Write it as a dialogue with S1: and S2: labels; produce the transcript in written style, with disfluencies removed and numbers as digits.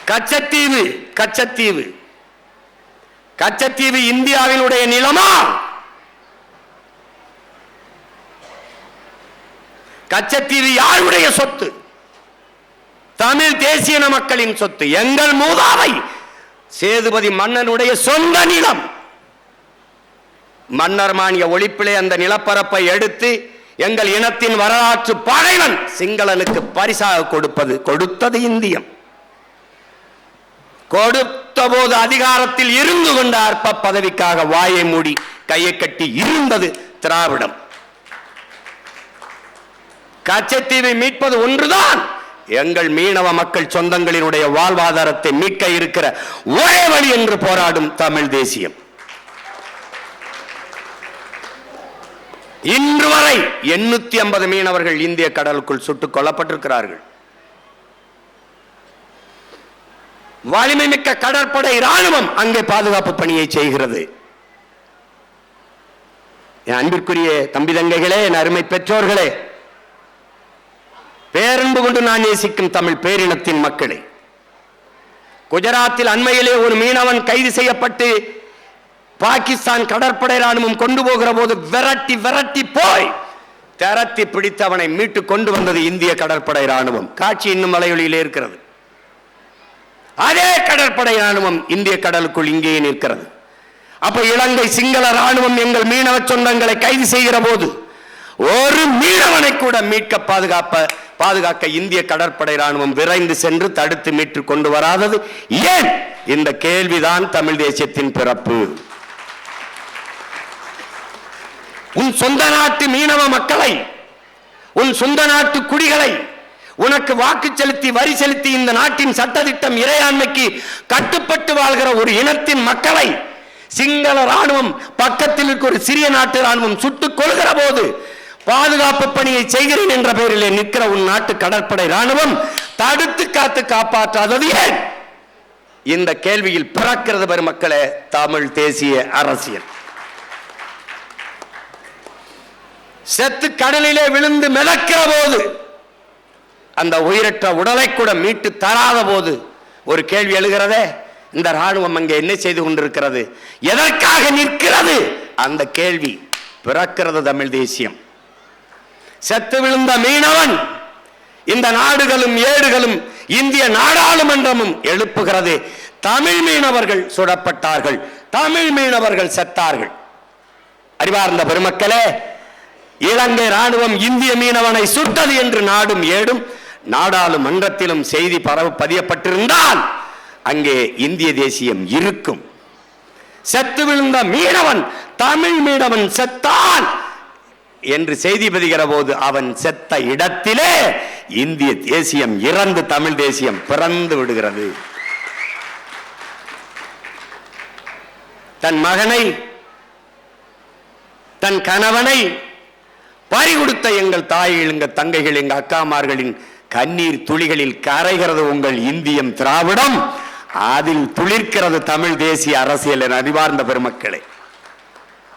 S1: கச்சத்தீவு கச்சத்தீவு கச்சத்தீவு இந்தியாவினுடைய நிலமா? கச்சத்தீவு யாருடைய சொத்து? தமிழ் தேசிய மக்களின் சொத்து. எங்கள் மூதாதை சேதுபதி மன்னனுடைய சொந்த நிலம். மன்னர் மானிய ஒழிப்பிலே அந்த நிலப்பரப்பை எடுத்து எங்கள் இனத்தின் வரலாற்று பகைவன் சிங்களனுக்கு பரிசாக கொடுத்தது இந்தியம். கொடுத்த போது அதிகாரத்தில் இருந்து கொண்ட அற்ப பதவிக்காக வாயை மூடி கையை கட்டி இருந்தது திராவிடம். கச்சத்தீவை மீட்பது ஒன்றுதான் எங்கள் மீனவ மக்கள் சொந்தங்களினுடைய வாழ்வாதாரத்தை மீட்க இருக்கிற ஒரே வழி என்று போராடும் தமிழ் தேசியம். இன்று வரை 850 மீனவர்கள் இந்திய கடலுக்குள் சுட்டுக் கொல்லப்பட்டிருக்கிறார்கள். வலிமை மிக்க கடற்படை ராணுவம் அங்கே பாதுகாப்பு பணியை செய்கிறது. என் அன்பிற்குரிய தம்பி தங்கைகளே, என் அருமை பெற்றோர்களே, பேரன்பு கொண்டு நான் நேசிக்கும் தமிழ் பேரினத்தின் மக்களே, குஜராத்தில் அண்மையிலே ஒரு மீனவன் கைது செய்யப்பட்டு பாகிஸ்தான் கடற்படை ராணுவம் கொண்டு போகிற போது விரட்டி விரட்டி போய் திரட்டி பிடித்து அவனை மீட்டு கொண்டு வந்தது இந்திய கடற்படை ராணுவம். காட்சி இன்னும் வலையொலியிலே இருக்கிறது. அதே கடற்படை ராணுவம் இந்திய கடலுக்குள் இங்கே நிற்கிறது. அப்ப இலங்கை சிங்கள ராணுவம் எங்கள் மீனவ சொந்தங்களை கைது செய்கிற போது ஒரு மீனவனை கூட மீட்க பாதுகாக்க இந்திய கடற்படை ராணுவம் விரைந்து சென்று தடுத்து மீட்டு கொண்டு வராதது ஏன்? இந்த கேள்விதான் தமிழ் தேசியத்தின் பிறப்பு. உன் சொந்த நாட்டு மீனவ மக்களை, உன் சொந்த நாட்டு குடிகளை, உனக்கு வாக்கு செலுத்தி வரி செலுத்தி இந்த நாட்டின் சட்டத்திட்டம் இறையாண்மைக்கு கட்டுப்பட்டு வாழ்கிற ஒரு இனத்தின் மக்களை சிங்கள ராணுவம் பக்கத்தில் இருக்க ஒரு சிறிய நாட்டு ராணுவம் சுட்டுக் கொள்கிற போது பாதுகாப்பு பணியை செய்கிறேன் என்ற பெயரிலே நிற்கிற உன் நாட்டு கடற்படை ராணுவம் தடுத்து காத்து காப்பாற்றாதது ஏன்? இந்த கேள்வியில் பிறக்கிறது பெருமக்களே தமிழ் தேசிய அரசியல். செத்து கடலிலே விழுந்து மிதக்கிற போது அந்த உயிரற்ற உடலை கூட மீட்டு தராத போது ஒரு கேள்வி எழுகிறதே, இந்த ராணுவம் அங்கே என்ன செய்து கொண்டிருக்கிறது, எதற்காக நிற்கிறது? அந்த கேள்வி பிறக்கிறது தமிழ் தேசியம். செத்து விழுந்த மீனவன் இந்த நாடுகளும் ஏடுகளும் இந்திய நாடாளுமன்றமும் எழுப்புகிறது. தமிழ் மீனவர்கள் சுடப்பட்டார்கள், தமிழ் மீனவர்கள் செத்தார்கள். அறிவார்ந்த பெருமக்களே, இலங்கை ராணுவம் இந்திய மீனவனை சுட்டது என்று நாடும் ஏடும் நாடாளுமன்றத்திலும் செய்தி பதியப்பட்டிருந்தால் அங்கே இந்திய தேசியம் இருக்கும். செத்து விழுந்த மீனவன் தமிழ் மீனவன் செத்தான் என்று செய்தி பதிகிற போது அவன் செத்த இடத்திலே இந்திய தேசியம் இறந்து தமிழ் தேசியம் பிறந்து விடுகிறது. தன் மகனை, தன் கணவனை பறிகொடுத்த எங்கள் தாய்கள், எங்கள் தங்கைகள், எங்கள் அக்காமார்களின் கண்ணீர் துளிகளில் கரைகிறது உங்கள் இந்தியம் திராவிடம், அதில் துளிர்க்கிறது தமிழ் தேசிய அரசியல். அறிவார்ந்த பெருமக்களே,